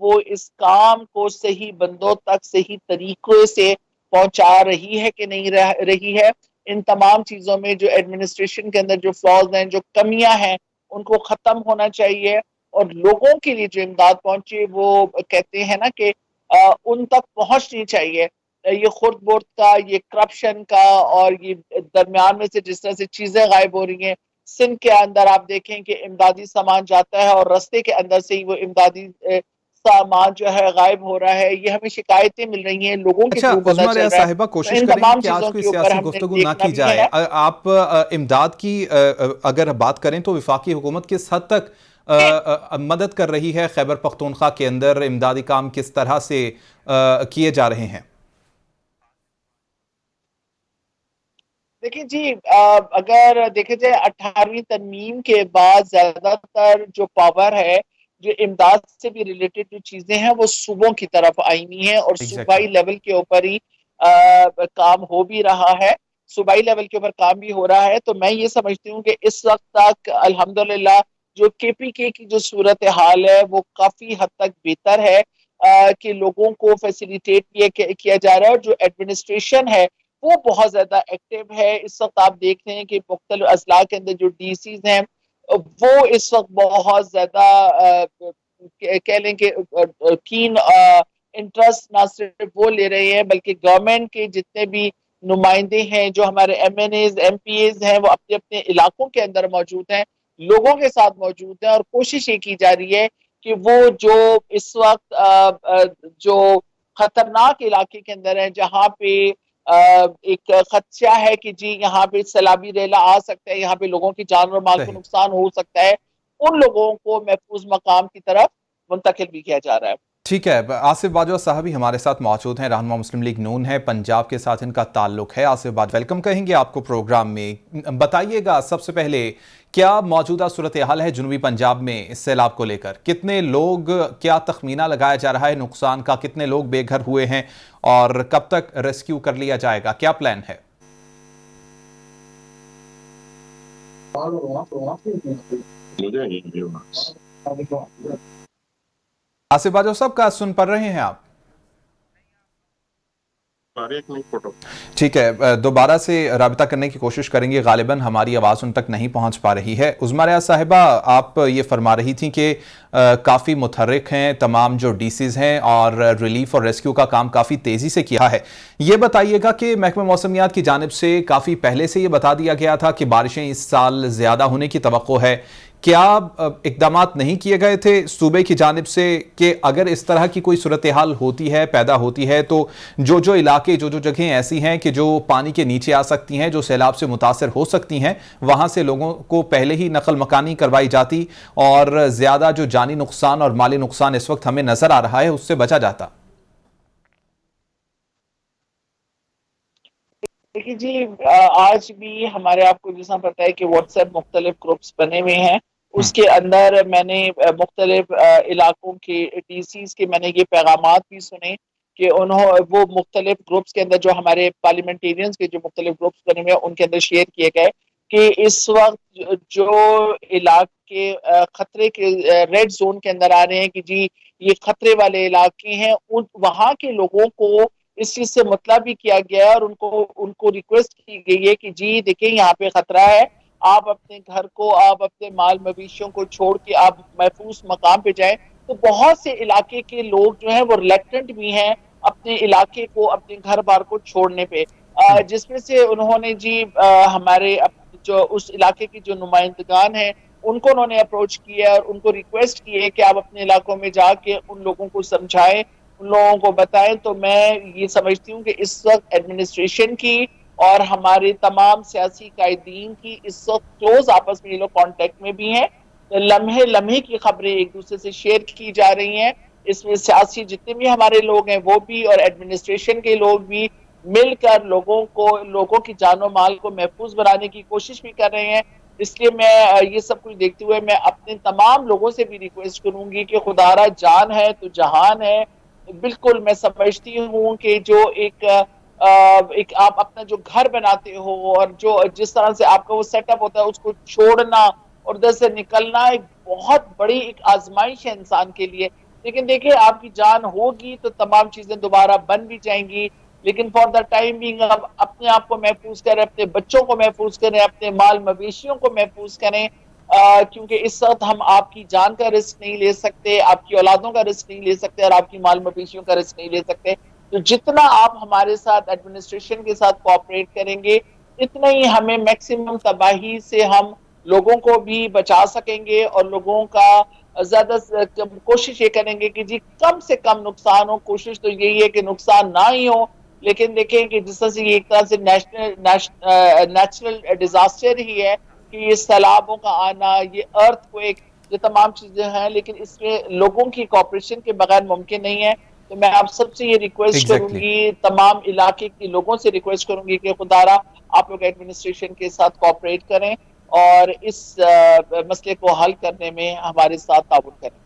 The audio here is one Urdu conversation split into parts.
وہ اس کام کو صحیح بندوں تک صحیح طریقے سے پہنچا رہی ہے کہ نہیں رہی ہے. ان تمام چیزوں میں جو ایڈمنسٹریشن کے اندر جو فلاز ہیں، جو کمیاں ہیں، ان کو ختم ہونا چاہیے، اور لوگوں کے لیے جو امداد پہنچے وہ کہتے ہیں نا کہ ان تک پہنچنی چاہیے. یہ خرد برد کا، یہ کرپشن کا، اور یہ درمیان میں سے جس طرح سے چیزیں غائب ہو رہی ہیں. سندھ کے اندر آپ دیکھیں کہ امدادی سامان جاتا ہے اور رستے کے اندر سے ہی وہ امدادی سامان جو ہے غائب ہو رہا ہے. یہ ہمیں شکایتیں مل رہی ہیں، لوگوں کے اچھا تھرو پتہ عظمیٰ چل ریا رہا ہے. صاحبہ، تو کوشش ان کریں گے تمام کہ آج چیزوں کوئی کے اوپر سیاسی ہم نے گفتگو نہ دیکھنا کی بھی جائے. ہے. آپ امداد کی اگر بات کریں تو وفاقی حکومت کس حد تک مدد کر رہی ہے؟ خیبر پختونخوا کے اندر امدادی کام کس طرح سے کیے جا رہے ہیں؟ دیکھیں جی، اگر دیکھیں جائے 18ویں ترمیم کے بعد زیادہ تر جو پاور ہے، جو امداد سے بھی ریلیٹڈ جو چیزیں ہیں، وہ صوبوں کی طرف آئی ہوئی ہیں، اور ایگزیکٹلی. صوبائی لیول کے اوپر ہی کام ہو بھی رہا ہے. صوبائی لیول کے اوپر کام بھی ہو رہا ہے. تو میں یہ سمجھتی ہوں کہ اس وقت تک الحمدللہ جو KPK کی جو صورتحال ہے وہ کافی حد تک بہتر ہے، کہ لوگوں کو فیسیلیٹیٹ کیا جا رہا ہے، اور جو ایڈمنسٹریشن ہے وہ بہت زیادہ ایکٹیو ہے. اس وقت آپ دیکھ رہے ہیں کہ مختلف اضلاع کے اندر جو DCs ہیں وہ اس وقت بہت زیادہ کہہ لیں کہ کین انٹرسٹ نہ صرف وہ لے رہے ہیں، بلکہ گورنمنٹ کے جتنے بھی نمائندے ہیں، جو ہمارے MNAs MPAs ہیں، وہ اپنے اپنے علاقوں کے اندر موجود ہیں، لوگوں کے ساتھ موجود ہیں، اور کوشش یہ کی جا رہی ہے کہ وہ جو اس وقت جو خطرناک علاقے کے اندر ہیں، جہاں پہ ایک خدشہ ہے کہ جی یہاں پہ سیلابی ریلا آ سکتا ہے، یہاں پہ لوگوں کی جان اور مال کو صحیح. نقصان ہو سکتا ہے، ان لوگوں کو محفوظ مقام کی طرف منتقل بھی کیا جا رہا ہے. ٹھیک ہے. آصف باجوہ صاحب ہی ہمارے ساتھ موجود ہیں، رہنما مسلم لیگ نون ہے، پنجاب کے ساتھ ان کا تعلق ہے. آصف باجوہ ویلکم کہیں گے آپ کو پروگرام میں. بتائیے گا سب سے پہلے کیا موجودہ صورتحال ہے جنوبی پنجاب میں اس سیلاب کو لے کر؟ کتنے لوگ، کیا تخمینہ لگایا جا رہا ہے نقصان کا؟ کتنے لوگ بے گھر ہوئے ہیں اور کب تک ریسکیو کر لیا جائے گا؟ کیا پلان ہے؟ آصف باجوہ صاحب کا سن پڑ رہے ہیں آپ؟ ٹھیک ہے، دوبارہ سے رابطہ کرنے کی کوشش کریں گے. غالباً ہماری آواز ان تک نہیں پہنچ پا رہی ہے. عظمیٰ ریا صاحبہ، آپ یہ فرما رہی تھیں کہ کافی متحرک ہیں تمام جو DCs ہیں، اور ریلیف اور ریسکیو کا کام کافی تیزی سے کیا ہے. یہ بتائیے گا کہ محکمہ موسمیات کی جانب سے کافی پہلے سے یہ بتا دیا گیا تھا کہ بارشیں اس سال زیادہ ہونے کی توقع ہے. کیا اقدامات نہیں کیے گئے تھے صوبے کی جانب سے کہ اگر اس طرح کی کوئی صورتحال ہوتی ہے، پیدا ہوتی ہے، تو جو علاقے، جو جگہیں ایسی ہیں کہ جو پانی کے نیچے آ سکتی ہیں، جو سیلاب سے متاثر ہو سکتی ہیں، وہاں سے لوگوں کو پہلے ہی نقل مکانی کروائی جاتی اور زیادہ جو جانی نقصان اور مالی نقصان اس وقت ہمیں نظر آ رہا ہے اس سے بچا جاتا؟ دیکھیے جی، آج بھی ہمارے آپ کو جیسا پتا ہے کہ واٹس ایپ مختلف گروپس بنے ہوئے ہیں. اس کے اندر میں نے مختلف علاقوں کے DCs کے میں نے یہ پیغامات بھی سنے کہ وہ مختلف گروپس کے اندر، جو ہمارے پارلیمنٹیرینز کے جو مختلف گروپس بنے ہوئے ہیں، ان کے اندر شیئر کیے گئے کہ اس وقت جو علاقے خطرے کے ریڈ زون کے اندر آ رہے ہیں، کہ جی یہ خطرے والے علاقے ہیں، وہاں کے لوگوں کو اس چیز سے مطلع بھی کیا گیا ہے، اور ان کو ریکویسٹ کی گئی ہے کہ جی دیکھیں یہاں پہ خطرہ ہے، آپ اپنے گھر کو، آپ اپنے مال مویشیوں کو چھوڑ کے آپ محفوظ مقام پہ جائیں. تو بہت سے علاقے کے لوگ جو ہیں وہ ریلیکٹنٹ بھی ہیں اپنے علاقے کو، اپنے گھر بار کو چھوڑنے پہ، جس میں سے انہوں نے جی ہمارے جو اس علاقے کی جو نمائندگان ہیں ان کو انہوں نے اپروچ کیا اور ان کو ریکویسٹ کی ہے کہ آپ اپنے علاقوں میں جا کے ان لوگوں کو سمجھائیں، ان لوگوں کو بتائیں. تو میں یہ سمجھتی ہوں کہ اس وقت ایڈمنسٹریشن کی اور ہمارے تمام سیاسی قائدین کی اس وقت کلوز آپس میں یہ لوگ کانٹیکٹ میں بھی ہیں. لمحے لمحے کی خبریں ایک دوسرے سے شیئر کی جا رہی ہیں. اس میں سیاسی جتنے بھی ہمارے لوگ ہیں وہ بھی، اور ایڈمنسٹریشن کے لوگ بھی مل کر لوگوں کی جان و مال کو محفوظ بنانے کی کوشش بھی کر رہے ہیں. اس لیے میں یہ سب کچھ دیکھتے ہوئے میں اپنے تمام لوگوں سے بھی ریکویسٹ کروں گی کہ خدا را جان ہے تو جہان ہے. بالکل میں سمجھتی ہوں کہ جو ایک آپ اپنا جو گھر بناتے ہو اور جو جس طرح سے آپ کا وہ سیٹ اپ ہوتا ہے، اس کو چھوڑنا اور ادھر سے نکلنا ایک بہت بڑی ایک آزمائش ہے انسان کے لیے. لیکن دیکھیں آپ کی جان ہوگی تو تمام چیزیں دوبارہ بن بھی جائیں گی، لیکن فار دا ٹائم بینگ آپ اپنے آپ کو محفوظ کریں، اپنے بچوں کو محفوظ کریں، اپنے مال مویشیوں کو محفوظ کریں، کیونکہ اس وقت ہم آپ کی جان کا رسک نہیں لے سکتے، آپ کی اولادوں کا رسک نہیں لے سکتے، اور آپ کی مال مویشیوں کا رسک نہیں لے سکتے. تو جتنا آپ ہمارے ساتھ ایڈمنسٹریشن کے ساتھ کوآپریٹ کریں گے، اتنا ہی ہمیں میکسیمم تباہی سے ہم لوگوں کو بھی بچا سکیں گے، اور لوگوں کا زیادہ کوشش یہ کریں گے کہ جی کم سے کم نقصان ہو. کوشش تو یہی ہے کہ نقصان نہ ہی ہو، لیکن دیکھیں کہ جس طرح سے یہ ایک طرح سے نیچرل ڈیزاسٹر ہی ہے کہ یہ سیلابوں کا آنا، یہ ارتھ کویک، یہ تمام چیزیں ہیں، لیکن اس میں لوگوں کی کوآپریشن کے بغیر ممکن نہیں ہے. تو میں آپ سب سے یہ ریکویسٹ کروں ایگزیکٹلی. گی، تمام علاقے کے لوگوں سے ریکویسٹ کروں گی کہ خدارا آپ لوگ ایڈمنسٹریشن کے ساتھ کوآپریٹ کریں اور اس مسئلے کو حل کرنے میں ہمارے ساتھ تعاون کریں.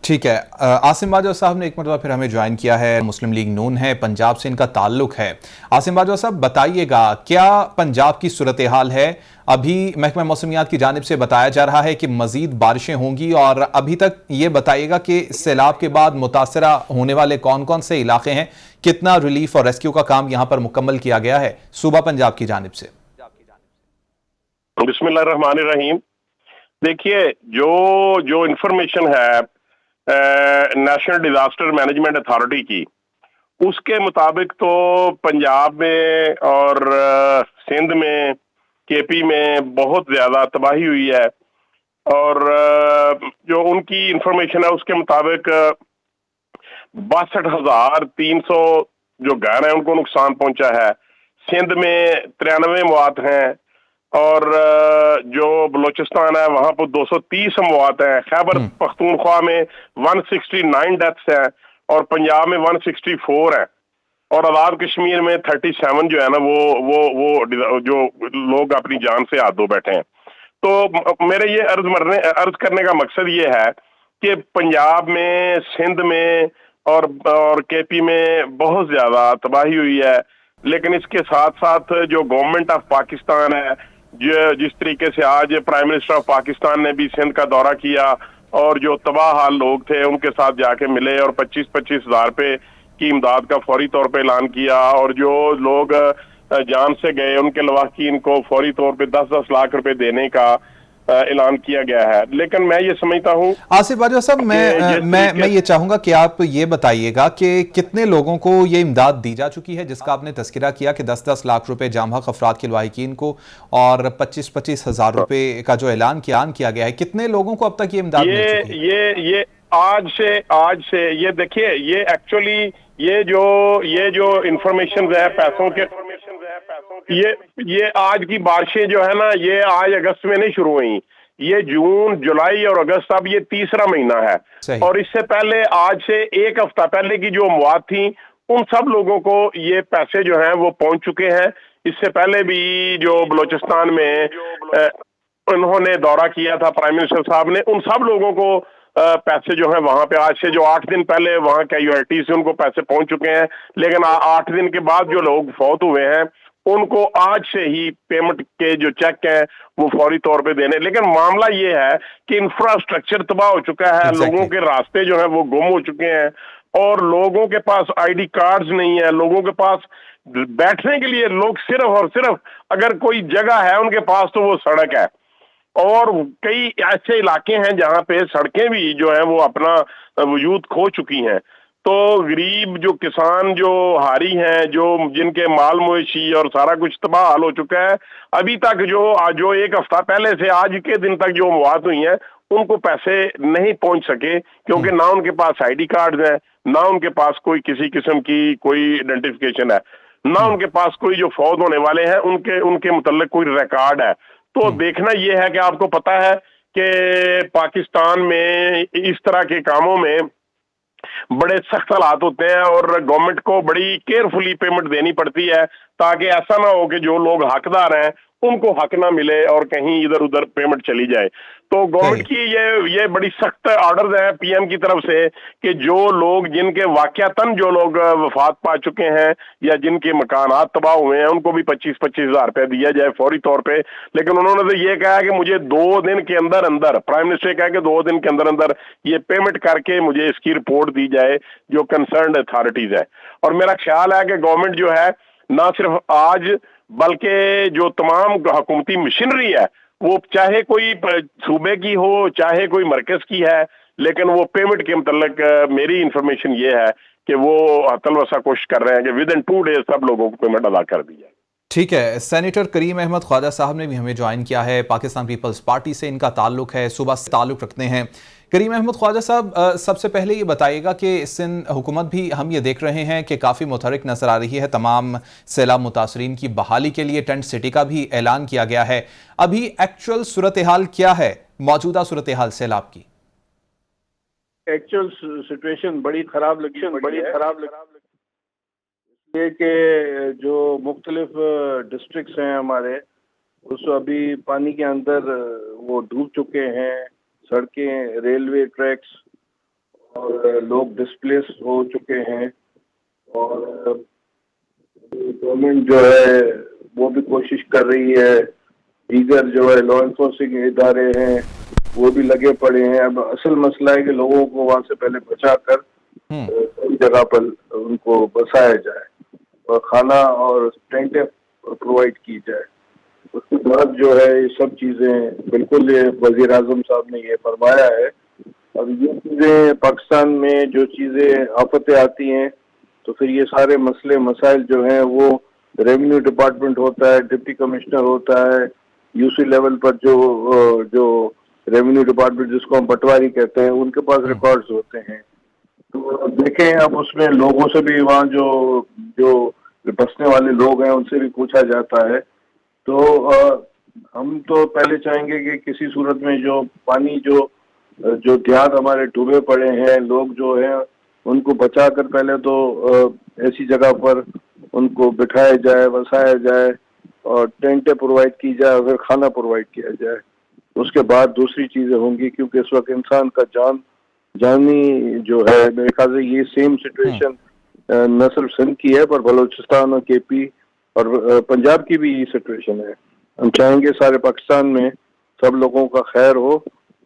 ٹھیک ہے. عاصم باجوہ صاحب نے ایک مرتبہ پھر ہمیں جوائن کیا ہے، مسلم لیگ نون ہے، پنجاب سے ان کا تعلق ہے. عاصم باجوہ صاحب بتائیے گا کیا پنجاب کی صورتحال ہے؟ ابھی محکمہ موسمیات کی جانب سے بتایا جا رہا ہے کہ مزید بارشیں ہوں گی، اور ابھی تک یہ بتائیے گا کہ سیلاب کے بعد متاثرہ ہونے والے کون کون سے علاقے ہیں، کتنا ریلیف اور ریسکیو کا کام یہاں پر مکمل کیا گیا ہے صوبہ پنجاب کی جانب سے؟ بسم اللہ الرحمن الرحیم. دیکھیے جو انفارمیشن ہے نیشنل ڈیزاسٹر مینجمنٹ اتھارٹی کی، اس کے مطابق تو پنجاب میں اور سندھ میں، کے پی میں بہت زیادہ تباہی ہوئی ہے، اور جو ان کی انفارمیشن ہے اس کے مطابق 62,300 جو گھر ہیں ان کو نقصان پہنچا ہے. سندھ میں 93 موات ہیں، اور جو بلوچستان ہے وہاں پر 230 اموات ہیں. خیبر پختونخوا میں 169 ڈیتھس ہیں، اور پنجاب میں 164 ہیں، اور آزاد کشمیر میں 37 جو ہے نا وہ جو لوگ اپنی جان سے ہاتھ دھو بیٹھے ہیں. تو میرے یہ عرض کرنے کا مقصد یہ ہے کہ پنجاب میں، سندھ میں اور کے پی میں بہت زیادہ تباہی ہوئی ہے، لیکن اس کے ساتھ ساتھ جو گورنمنٹ آف پاکستان ہے، جس طریقے سے آج پرائم منسٹر آف پاکستان نے بھی سندھ کا دورہ کیا اور جو تباہ حال لوگ تھے ان کے ساتھ جا کے ملے، اور 25-25 ہزار روپے کی امداد کا فوری طور پہ اعلان کیا، اور جو لوگ جان سے گئے ان کے لواحقین کو فوری طور پہ 10-10 لاکھ روپے دینے کا اعلان کیا گیا ہے. لیکن میں یہ سمجھتا ہوں آصف باجوہ صاحب میں یہ چاہوں گا کہ آپ یہ بتائیے گا کہ کتنے لوگوں کو یہ امداد دی جا چکی ہے، جس کا آپ نے تذکرہ کیا کہ 10-10 لاکھ روپے جام حق افراد کے لواحقین کو اور 25-25 ہزار روپے کا جو اعلان کیا گیا ہے، کتنے لوگوں کو اب تک یہ امداد مل چکی ہے؟ یہ آج سے یہ دیکھیے، یہ ایکچولی یہ جو انفارمیشن ہے پیسوں کے، یہ آج کی بارشیں جو ہے نا یہ آج اگست میں نہیں شروع ہوئیں، یہ جون، جولائی اور اگست، اب یہ تیسرا مہینہ ہے. صحیح. اور اس سے پہلے آج سے ایک ہفتہ پہلے کی جو اموات تھیں ان سب لوگوں کو یہ پیسے جو ہیں وہ پہنچ چکے ہیں. اس سے پہلے بھی جو بلوچستان میں انہوں نے دورہ کیا تھا پرائم منسٹر صاحب نے، ان سب لوگوں کو پیسے جو ہیں وہاں پہ آج سے جو 8 دن پہلے وہاں کیجویلٹی سے ان کو پیسے پہنچ چکے ہیں. لیکن 8 دن کے بعد جو لوگ فوت ہوئے ہیں ان کو آج سے ہی پیمنٹ کے جو چیک ہیں وہ فوری طور پہ دینے. لیکن معاملہ یہ ہے کہ انفراسٹرکچر تباہ ہو چکا ہے، لوگوں کے راستے جو ہیں وہ گم ہو چکے ہیں، اور لوگوں کے پاس آئی ڈی کارڈز نہیں ہے، لوگوں کے پاس بیٹھنے کے لیے لوگ صرف اور صرف اگر کوئی جگہ ہے ان کے پاس تو وہ سڑک ہے. اور کئی ایسے علاقے ہیں جہاں پہ سڑکیں بھی جو ہیں وہ اپنا وجود کھو چکی ہیں. تو غریب جو کسان جو ہاری ہیں، جن کے مال مویشی اور سارا کچھ تباہ حال ہو چکا ہے، ابھی تک جو ایک ہفتہ پہلے سے آج کے دن تک جو مواد ہوئی ہیں ان کو پیسے نہیں پہنچ سکے، کیونکہ نہ ان کے پاس آئی ڈی کارڈز ہیں، نہ ان کے پاس کوئی کسی قسم کی کوئی آئیڈینٹیفیکیشن ہے، نہ ان کے پاس کوئی جو فوت ہونے والے ہیں ان کے متعلق کوئی ریکارڈ ہے. تو دیکھنا یہ ہے کہ آپ کو پتا ہے کہ پاکستان میں اس طرح کے کاموں میں بڑے سخت حالات ہوتے ہیں، اور گورنمنٹ کو بڑی کیئرفلی پیمنٹ دینی پڑتی ہے تاکہ ایسا نہ ہو کہ جو لوگ حقدار ہیں ان کو حق نہ ملے اور کہیں ادھر ادھر پیمنٹ چلی جائے. تو گورنمنٹ کی یہ بڑی سخت آرڈرز ہیں پی ایم کی طرف سے کہ جو لوگ جن کے واقعتاً جو لوگ وفات پا چکے ہیں یا جن کے مکانات تباہ ہوئے ہیں ان کو بھی 25,000 روپے دیا جائے فوری طور پہ. لیکن انہوں نے تو یہ کہا کہ مجھے 2 دن کے اندر اندر، پرائم منسٹر نے کہا کہ 2 دن کے اندر اندر یہ پیمنٹ کر کے مجھے اس کی رپورٹ دی جائے جو کنسرنڈ اتھارٹیز ہے. اور میرا خیال ہے کہ گورنمنٹ جو ہے نہ صرف آج بلکہ جو تمام حکومتی مشینری ہے وہ چاہے کوئی صوبے کی ہو چاہے کوئی مرکز کی ہے، لیکن وہ پیمنٹ کے متعلق میری انفارمیشن یہ ہے کہ وہ حتل وسع کوشش کر رہے ہیں کہ ود ان 2 days سب لوگوں کو پیمنٹ ادا کر دی جائے. ٹھیک ہے. سینیٹر کریم احمد خواجہ صاحب نے بھی ہمیں جوائن کیا ہے، پاکستان پیپلز پارٹی سے ان کا تعلق ہے، صوبہ سے تعلق رکھتے ہیں. کریم احمد خواجہ صاحب، سب سے پہلے یہ بتائیے گا کہ سندھ حکومت بھی ہم یہ دیکھ رہے ہیں کہ کافی متحرک نظر آ رہی ہے، تمام سیلاب متاثرین کی بحالی کے لیے ٹینٹ سٹی کا بھی اعلان کیا گیا ہے. ابھی ایکچوئل صورتحال کیا ہے، موجودہ صورتحال سیلاب کی؟ ایکچوئل سچویشن بڑی خراب لگی یہ کہ جو مختلف ڈسٹرکٹس ہیں ہمارے اس ابھی پانی کے اندر وہ ڈوب چکے ہیں، سڑکیں، ریلوے ٹریکس، اور لوگ ڈسپلیس ہو چکے ہیں. اور گورنمنٹ جو ہے وہ بھی کوشش کر رہی ہے، دیگر جو ہے لا انفورسنگ ادارے ہیں وہ بھی لگے پڑے ہیں. اب اصل مسئلہ ہے کہ لوگوں کو وہاں سے پہلے بچا کر جگہ پر ان کو بسایا جائے اور کھانا اور ٹینٹیں پرووائڈ کی جائے. اس کے بعد جو ہے یہ سب چیزیں بالکل وزیر اعظم صاحب نے یہ فرمایا ہے. اب یہ چیزیں پاکستان میں جو چیزیں آفتیں آتی ہیں تو پھر یہ سارے مسئلے مسائل جو ہیں وہ ریونیو ڈپارٹمنٹ ہوتا ہے، ڈپٹی کمشنر ہوتا ہے، یو سی لیول پر جو ریونیو ڈپارٹمنٹ جس کو ہم پٹواری کہتے ہیں ان کے پاس ریکارڈز ہوتے ہیں. تو دیکھیں اب اس میں لوگوں سے بھی وہاں جو بسنے والے لوگ ہیں ان سے بھی پوچھا جاتا ہے. تو ہم تو پہلے چاہیں گے کہ کسی صورت میں جو پانی جو دیہات ہمارے ڈوبے پڑے ہیں لوگ جو ہیں ان کو بچا کر پہلے تو ایسی جگہ پر ان کو بٹھایا جائے، بسایا جائے اور ٹینٹیں پرووائڈ کی جائے اور پھر کھانا پرووائڈ کیا جائے. اس کے بعد دوسری چیزیں ہوں گی، کیونکہ اس وقت انسان کا جانی جو ہے میرے خیال سے یہ سیم سچویشن نہ صرف سندھ کی ہے پر بلوچستان اور کے پی اور پنجاب کی بھی یہ سچویشن ہے. ہم چاہیں گے سارے پاکستان میں سب لوگوں کا خیر ہو.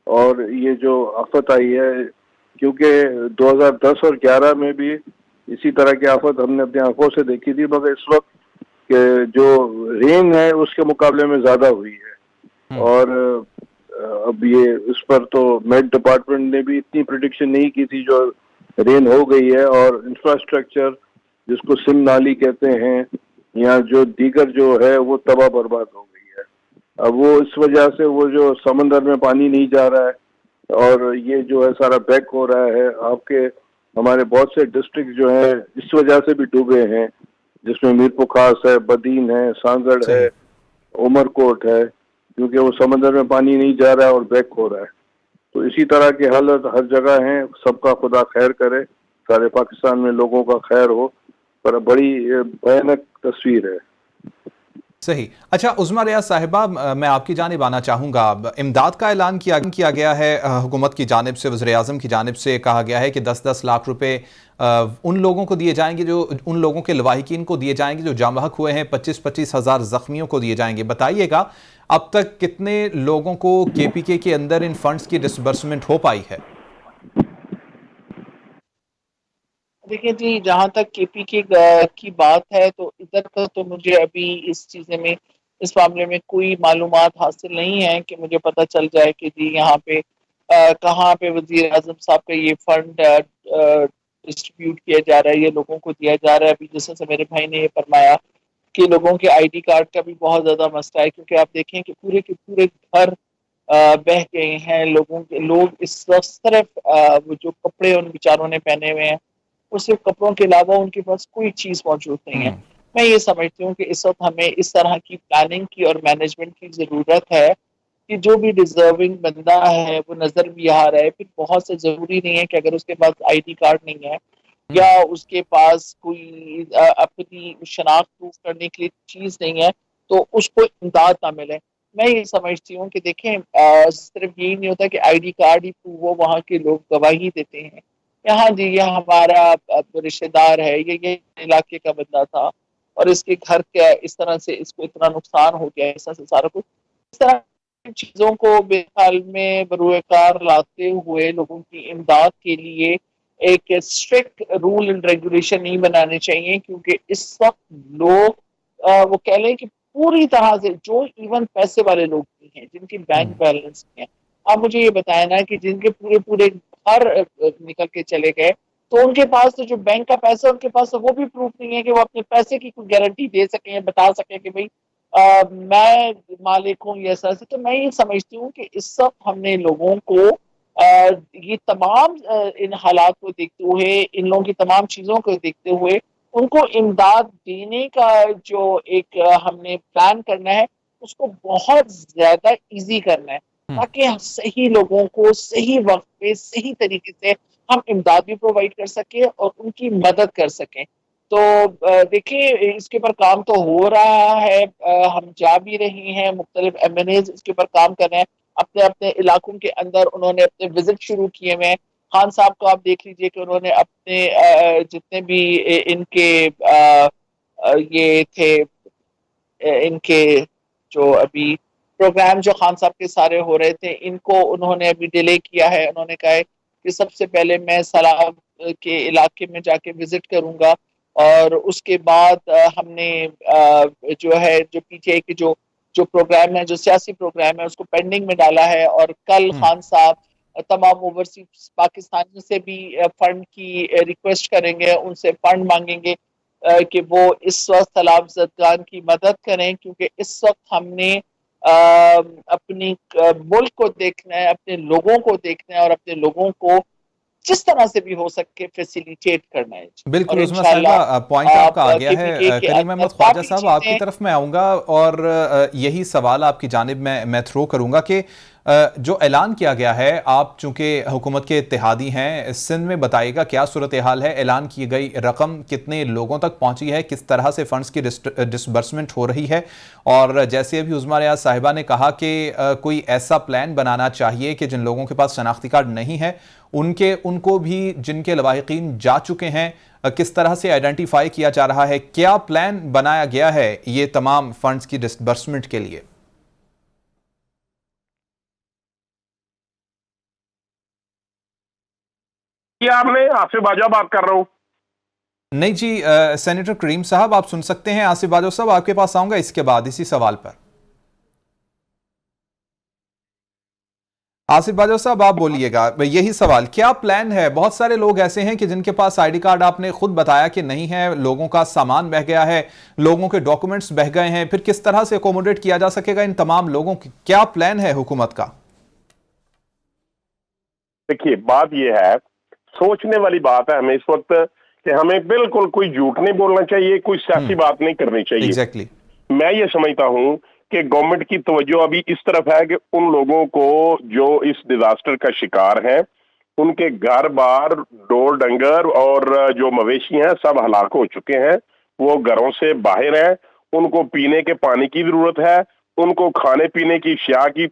اور یہ جو آفت آئی ہے کیونکہ 2010 اور 11 میں بھی اسی طرح کی آفت ہم نے اپنی آنکھوں سے دیکھی تھی، مگر اس وقت کہ جو رین ہے اس کے مقابلے میں زیادہ ہوئی ہے. اور اب یہ اس پر تو میٹ ڈپارٹمنٹ نے بھی اتنی پریڈکشن نہیں کی تھی جو رین ہو گئی ہے. اور انفراسٹرکچر جس کو سم نالی کہتے ہیں یا جو دیگر جو ہے وہ تباہ برباد ہو گئی ہے. اب وہ اس وجہ سے وہ جو سمندر میں پانی نہیں جا رہا ہے اور یہ جو ہے سارا بیک ہو رہا ہے. آپ کے ہمارے بہت سے ڈسٹرکٹ جو ہیں اس وجہ سے بھی ڈوبے ہیں، جس میں میر پخاس ہے، بدین ہے، سانگڑ ہے، عمر کوٹ ہے، کیونکہ وہ سمندر میں پانی نہیں جا رہا ہے اور بیک ہو رہا ہے. تو اسی طرح کی حالت ہر جگہ ہیں. سب کا خدا خیر کرے، سارے پاکستان میں لوگوں کا خیر ہو، پر بڑی بھیانک تصویر ہے. صحیح. اچھا عظمیٰ ریاض صاحبہ، میں آپ کی جانب آنا چاہوں گا. امداد کا اعلان کیا گیا ہے حکومت کی جانب سے، وزیر اعظم کی جانب سے کہا گیا ہے کہ 10-10 لاکھ روپے ان لوگوں کو دیے جائیں گے، جو ان لوگوں کے لواحقین کو دیے جائیں گے جو جاں بحق ہوئے ہیں، 25-25 ہزار زخمیوں کو دیے جائیں گے. بتائیے گا اب تک کتنے لوگوں کو کے پی کے اندر ان فنڈز کی ڈسبرسمنٹ ہو پائی ہے؟ دیکھیں جی، جہاں تک کے پی کے کی بات ہے تو ادھر کا تو مجھے ابھی اس معاملے میں کوئی معلومات حاصل نہیں ہے کہ مجھے پتہ چل جائے کہ جی یہاں پہ کہاں پہ وزیر اعظم صاحب کا یہ فنڈ ڈسٹریبیوٹ کیا جا رہا ہے، یہ لوگوں کو دیا جا رہا ہے. ابھی جیسے میرے بھائی نے یہ فرمایا کہ لوگوں کے آئی ڈی کارڈ کا بھی بہت زیادہ مسئلہ ہے، کیونکہ آپ دیکھیں کہ پورے کے پورے گھر بہہ گئے ہیں. لوگ اس وقت صرف وہ جو کپڑے ان بیچاروں نے پہنے ہوئے ہیں وہ صرف کپڑوں کے علاوہ ان کے پاس کوئی چیز موجود نہیں ہے. میں یہ سمجھتی ہوں کہ اس وقت ہمیں اس طرح کی پلاننگ کی اور مینجمنٹ کی ضرورت ہے کہ جو بھی ڈیزرونگ بندہ ہے وہ نظر بھی آ رہا ہے. پھر بہت سے ضروری نہیں ہے کہ اگر اس کے پاس آئی ڈی کارڈ نہیں ہے یا اس کے پاس کوئی اپنی شناخت پروف کرنے کے لیے چیز نہیں ہے تو اس کو امداد نہ ملے. میں یہ سمجھتی ہوں کہ دیکھیں صرف یہی نہیں ہوتا کہ آئی ڈی کارڈ ہی وہ وہاں کے لوگ گواہی دیتے ہیں ہاں جی یہ ہمارا رشتہ دار ہے یہ علاقے کا بندہ تھا اور اس کے گھر کا اس طرح سے اس کو اتنا نقصان ہو گیا ایسا سے سارا کچھ اس طرح چیزوں کو بے حال میں بروئے کار لاتے ہوئے لوگوں کی امداد کے لیے ایک اسٹرکٹ رول اینڈ ریگولیشن نہیں بنانے چاہیے کیونکہ اس وقت لوگ وہ کہہ لیں کہ پوری طرح سے جو ایون پیسے والے لوگ بھی ہیں جن کی بینک بیلنس ہیں آپ مجھے یہ بتائیں نا کہ جن کے پورے گھر نکل کے چلے گئے تو ان کے پاس تو جو بینک کا پیسہ ان کے پاس وہ بھی پروف نہیں ہے کہ وہ اپنے پیسے کی کوئی گارنٹی دے سکیں بتا سکیں کہ بھائی میں مالک ہوں یہ ایسا تو میں یہ سمجھتی ہوں کہ اس وقت ہم نے لوگوں کو یہ تمام ان حالات کو دیکھتے ہوئے ان لوگوں کی تمام چیزوں کو دیکھتے ہوئے ان کو امداد دینے کا جو ایک ہم نے پلان کرنا ہے اس کو بہت زیادہ ایزی کرنا ہے تاکہ صحیح لوگوں کو صحیح وقت پہ صحیح طریقے سے ہم امداد بھی پرووائڈ کر سکیں اور ان کی مدد کر سکیں. تو دیکھیں اس کے اوپر کام تو ہو رہا ہے ہم جا بھی رہے ہیں مختلف ایم این ایز اس کے اوپر کام کر رہے ہیں اپنے اپنے علاقوں کے اندر انہوں نے اپنے وزٹ شروع کیے ہوئے ہیں. خان صاحب کو آپ دیکھ لیجئے کہ انہوں نے اپنے جتنے بھی ان کے یہ تھے ان کے جو ابھی پروگرام جو خان صاحب کے سارے ہو رہے تھے ان کو انہوں نے ابھی ڈیلے کیا ہے. انہوں نے کہا ہے کہ سب سے پہلے میں سلام کے علاقے میں جا کے وزٹ کروں گا اور اس کے بعد ہم نے جو ہے جو پی ٹی آئی کے جو پروگرام ہے جو سیاسی پروگرام ہے اس کو پینڈنگ میں ڈالا ہے اور کل خان صاحب تمام اوورسیز پاکستانیوں سے بھی فنڈ کی ریکویسٹ کریں گے ان سے فنڈ مانگیں گے کہ وہ اس وقت سیلاب زدگان کی مدد کریں کیونکہ اس وقت ہم نے اپنی ملک کو دیکھنا ہے اپنے لوگوں کو دیکھنا ہے اور اپنے لوگوں کو جس طرح سے بھی ہو سکے فیسیلیٹیٹ کرنا ہے. بالکل اور عثمہ صاحبہ پوائنٹ آپ کا آ گیا ہے. کریم احمد خواجہ صاحب آپ کی طرف میں آؤں گا اور یہی سوال آپ کی جانب میں تھرو کروں گا کہ جو اعلان کیا گیا ہے آپ چونکہ حکومت کے اتحادی ہیں سندھ میں بتائیے گا کیا صورتحال ہے اعلان کی گئی رقم کتنے لوگوں تک پہنچی ہے کس طرح سے فنڈز کی ڈسبرسمنٹ ہو رہی ہے اور جیسے ابھی عظمیٰ ریاض صاحبہ نے کہا کہ کوئی ایسا پلان بنانا چاہیے کہ جن لوگوں کے پاس شناختی کارڈ نہیں ہے ان کو بھی جن کے لواحقین جا چکے ہیں کس طرح سے آئیڈینٹیفائی کیا جا رہا ہے کیا پلان بنایا گیا ہے یہ تمام فنڈز کی ڈسبرسمنٹ کے لیے؟ کیا آپ نے آصف باجوہ بات کر رہا ہوں نہیں جی سینیٹر کریم صاحب آپ سن سکتے ہیں آصف باجوہ صاحب آپ کے پاس آؤں گا اس کے بعد اسی سوال پر. آصف باجوہ صاحب آپ بولیے گا یہی سوال کیا پلان ہے بہت سارے لوگ ایسے ہیں کہ جن کے پاس آئی ڈی کارڈ آپ نے خود بتایا کہ نہیں ہے لوگوں کا سامان بہہ گیا ہے لوگوں کے ڈاکومنٹس بہہ گئے ہیں پھر کس طرح سے اکوموڈیٹ کیا جا سکے گا ان تمام لوگوں کی کیا پلان ہے حکومت کا؟ دیکھیے بات یہ ہے سوچنے والی بات ہے ہمیں اس وقت کہ ہمیں بالکل کوئی جھوٹ نہیں بولنا چاہیے کوئی سیاسی بات نہیں کرنی چاہیے. ایگزیکٹلی میں یہ سمجھتا ہوں کہ گورنمنٹ کی توجہ ابھی اس طرف ہے کہ ان لوگوں کو جو اس ڈیزاسٹر کا شکار ہیں ان کے گھر بار ڈور ڈنگر اور جو مویشی ہیں سب ہلاک ہو چکے ہیں وہ گھروں سے باہر ہیں ان کو پینے کے پانی کی ضرورت ہے ان کو کھانے پینے کی اشیاء کی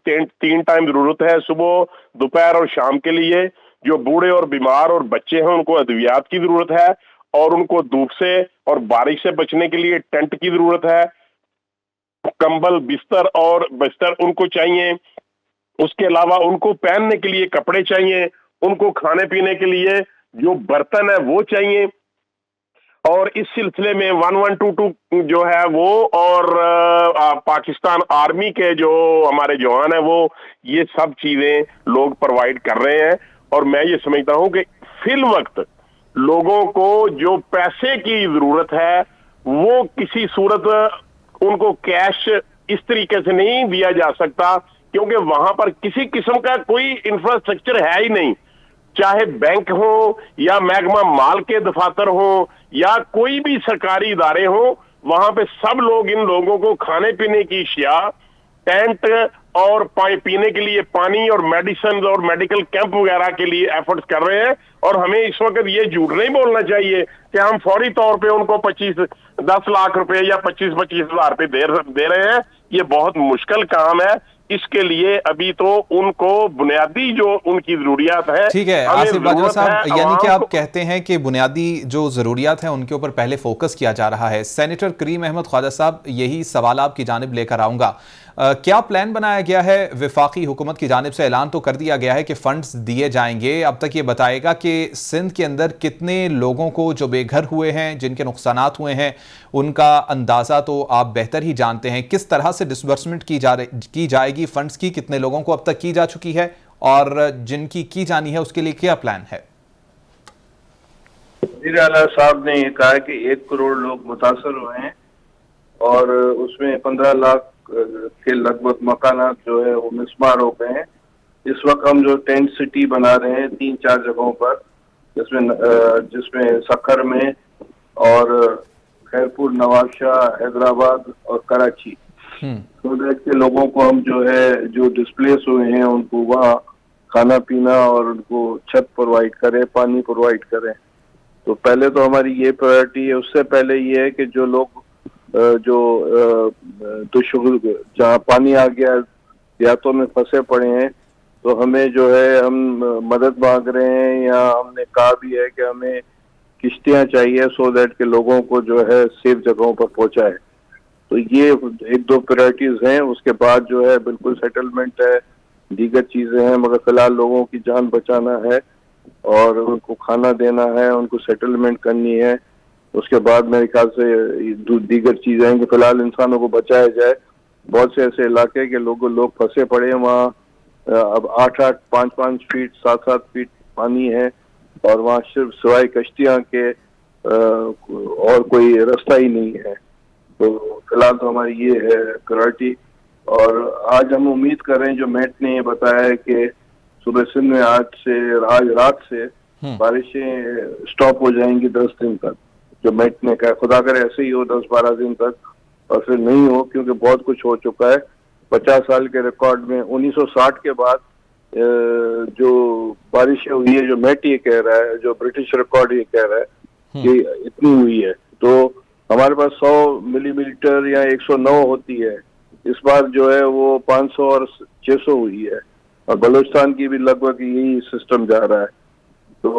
3 ٹائم ضرورت ہے صبح دوپہر اور شام کے لیے جو بوڑھے اور بیمار اور بچے ہیں ان کو ادویات کی ضرورت ہے اور ان کو دھوپ سے اور بارش سے بچنے کے لیے ٹینٹ کی ضرورت ہے کمبل بستر ان کو چاہیے اس کے علاوہ ان کو پہننے کے لیے کپڑے چاہیے ان کو کھانے پینے کے لیے جو برتن ہے وہ چاہیے اور اس سلسلے میں 1122 جو ہے وہ اور پاکستان آرمی کے جو ہمارے جوان ہیں وہ یہ سب چیزیں لوگ پرووائڈ کر رہے ہیں اور میں یہ سمجھتا ہوں کہ فی الوقت لوگوں کو جو پیسے کی ضرورت ہے وہ کسی صورت ان کو کیش اس طریقے سے نہیں دیا جا سکتا کیونکہ وہاں پر کسی قسم کا کوئی انفراسٹرکچر ہے ہی نہیں چاہے بینک ہو یا محکمہ مال کے دفاتر ہوں یا کوئی بھی سرکاری ادارے ہوں وہاں پہ سب لوگ ان لوگوں کو کھانے پینے کی اشیاء ٹینٹ اور پینے کے لیے پانی اور میڈیسن اور میڈیکل کیمپ وغیرہ کے لیے ایفرٹس کر رہے ہیں. اور ہمیں اس وقت یہ جھوٹ نہیں بولنا چاہیے کہ ہم فوری طور پہ ان کو 10 لاکھ روپے یا 25 ہزار روپے دے رہے ہیں. یہ بہت مشکل کام ہے. اس کے لیے ابھی تو ان کو بنیادی جو ان کی ضروریات ہے. ٹھیک ہے آصف باجوہ صاحب، یعنی کہ آپ کہتے ہیں کہ بنیادی جو ضروریات ہیں ان کے اوپر پہلے فوکس کیا جا رہا ہے. سینیٹر کریم احمد خواجہ صاحب، یہی سوال آپ کی جانب لے کر آؤں گا. کیا پلان بنایا گیا ہے؟ وفاقی حکومت کی جانب سے اعلان تو کر دیا گیا ہے کہ فنڈز دیے جائیں گے. اب تک یہ بتائے گا کہ سندھ کے اندر کتنے لوگوں کو جو بے گھر ہوئے ہیں، جن کے نقصانات ہوئے ہیں، ان کا اندازہ تو آپ بہتر ہی جانتے ہیں. کس طرح سے ڈسبرسمنٹ کی جائے گی فنڈز کی؟ کتنے لوگوں کو اب تک کی جا چکی ہے اور جن کی جانی ہے اس کے لیے کیا پلان ہے؟ وزیر اعلیٰ صاحب نے یہ کہا کہ 1 کروڑ لوگ متاثر ہوئے ہیں اور اس میں 15 لاکھ کے لگ بھگ مکانات جو ہے وہ مسمار ہو گئے ہیں. اس وقت ہم جو ٹینٹ سٹی بنا رہے ہیں 3-4 جگہوں پر، جس میں سکھر میں اور خیرپور، نواب شاہ، حیدرآباد اور کراچی، کے لوگوں کو ہم جو ہے جو ڈسپلیس ہوئے ہیں ان کو وہاں کھانا پینا اور ان کو چھت پرووائڈ کرے، پانی پرووائڈ کریں. تو پہلے تو ہماری یہ پرائرٹی ہے. اس سے پہلے یہ ہے کہ جو لوگ جہاں پانی آ گیا دیہاتوں میں پھنسے پڑے ہیں، تو ہمیں جو ہے ہم مدد مانگ رہے ہیں، یا ہم نے کہا بھی ہے کہ ہمیں کشتیاں چاہیے سو دیٹ کہ لوگوں کو جو ہے سیف جگہوں پر پہنچائے. تو یہ 1-2 پرائرٹیز ہیں. اس کے بعد جو ہے بالکل سیٹلمنٹ ہے، دیگر چیزیں ہیں، مگر فی الحال لوگوں کی جان بچانا ہے اور ان کو کھانا دینا ہے، ان کو سیٹلمنٹ کرنی ہے. اس کے بعد میرے خیال سے دیگر چیزیں ہیں کہ فی الحال انسانوں کو بچایا جائے. بہت سے ایسے علاقے کے لوگ پھنسے پڑے ہیں، وہاں اب 8-8 5-5 فیٹ 7-7 فیٹ پانی ہے اور وہاں صرف سوائے کشتیاں کے اور کوئی رستہ ہی نہیں ہے. تو فی الحال تو ہماری یہ ہے پرائرٹی. اور آج ہم امید کر رہے ہیں، جو میٹ نے یہ بتایا ہے کہ صبح سندھ میں آج رات سے بارشیں سٹاپ ہو جائیں گی 10 دن تک. جو میٹ نے کہا خدا کرے ایسے ہی ہو 10-12 دن تک، اور پھر نہیں ہو، کیونکہ بہت کچھ ہو چکا ہے. 50 سال کے ریکارڈ میں 1960 کے بعد جو بارشیں ہوئی ہے، جو میٹ یہ کہہ رہا ہے، جو برٹش ریکارڈ یہ کہہ رہا ہے کہ اتنی ہوئی ہے. تو ہمارے پاس 100 ملی میٹر یا 109 ہوتی ہے. اس بار جو ہے وہ 500 اور 600 ہوئی ہے، اور بلوچستان کی بھی لگ بھگ یہی سسٹم جا رہا ہے. تو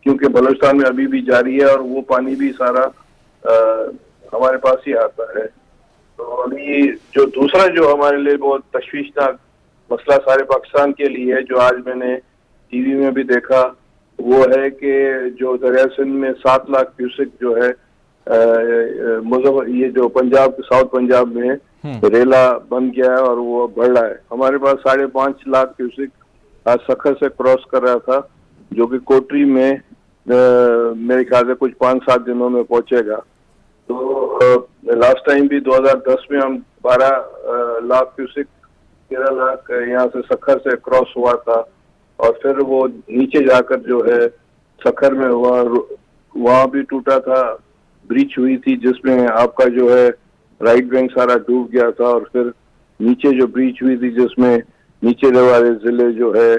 کیونکہ بلوچستان میں ابھی بھی جاری ہے اور وہ پانی بھی سارا ہمارے پاس ہی آتا ہے. تو ابھی جو دوسرا جو ہمارے لیے بہت تشویشناک مسئلہ سارے پاکستان کے لیے ہے، جو آج میں نے ٹی وی میں بھی دیکھا، وہ ہے کہ جو دریائے سندھ میں 7 لاکھ کیوسک جو ہے یہ جو پنجاب ساؤتھ پنجاب میں ریلا بن گیا ہے اور وہ بڑھ رہا ہے. ہمارے پاس 5.5 لاکھ کیوسک آج سکھر سے کراس کر رہا تھا، جو کہ کوٹری میں میرے خیال سے کچھ 5-7 دنوں میں پہنچے گا. تو لاسٹ ٹائم بھی 2010 میں ہم 12 لاکھ کیوسک 13 لاکھ یہاں سے سکھر سے کراس ہوا تھا، اور پھر وہ نیچے جا کر جو ہے سکھر میں وہاں بھی ٹوٹا تھا، بریچ ہوئی تھی جس میں آپ کا جو ہے رائٹ بینک سارا ڈوب گیا تھا، اور پھر نیچے جو بریچ ہوئی تھی جس میں نیچے والے ضلع جو ہے.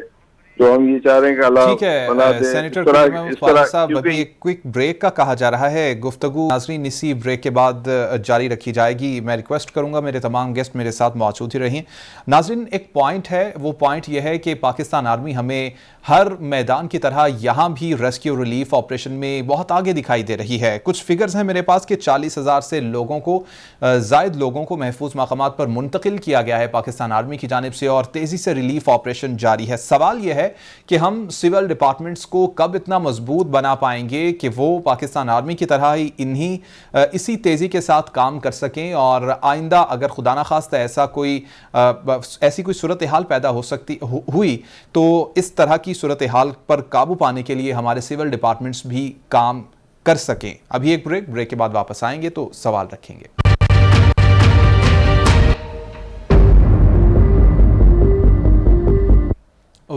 تو ہم یہ چاہ رہے ہیں کہ اللہ بنا دے. سینیٹر کریم احمد خواجہ صاحب، ابھی ایک کوئک بریک کا کہا جا رہا ہے. گفتگو ناظرین اسی بریک کے بعد جاری رکھی جائے گی. میں ریکویسٹ کروں گا میرے تمام گیسٹ میرے ساتھ موجود ہی رہیں. ناظرین، ایک پوائنٹ ہے، وہ پوائنٹ یہ ہے کہ پاکستان آرمی ہمیں ہر میدان کی طرح یہاں بھی ریسکیو ریلیف آپریشن میں بہت آگے دکھائی دے رہی ہے. کچھ فگرز ہیں میرے پاس کہ 40,000 سے لوگوں کو زائد لوگوں کو محفوظ مقامات پر منتقل کیا گیا ہے پاکستان آرمی کی جانب سے، اور تیزی سے ریلیف آپریشن جاری ہے. سوال یہ ہے کہ ہم سول ڈپارٹمنٹس کو کب اتنا مضبوط بنا پائیں گے کہ وہ پاکستان آرمی کی طرح ہی اسی تیزی کے ساتھ کام کر سکیں، اور آئندہ اگر خدا نخواستہ ایسی کوئی صورتحال پیدا ہوئی تو اس طرح کی صورتحال پر قابو پانے کے لیے ہمارے سول ڈپارٹمنٹس بھی کام کر سکیں. ابھی ایک بریک کے بعد واپس آئیں گے تو سوال رکھیں گے.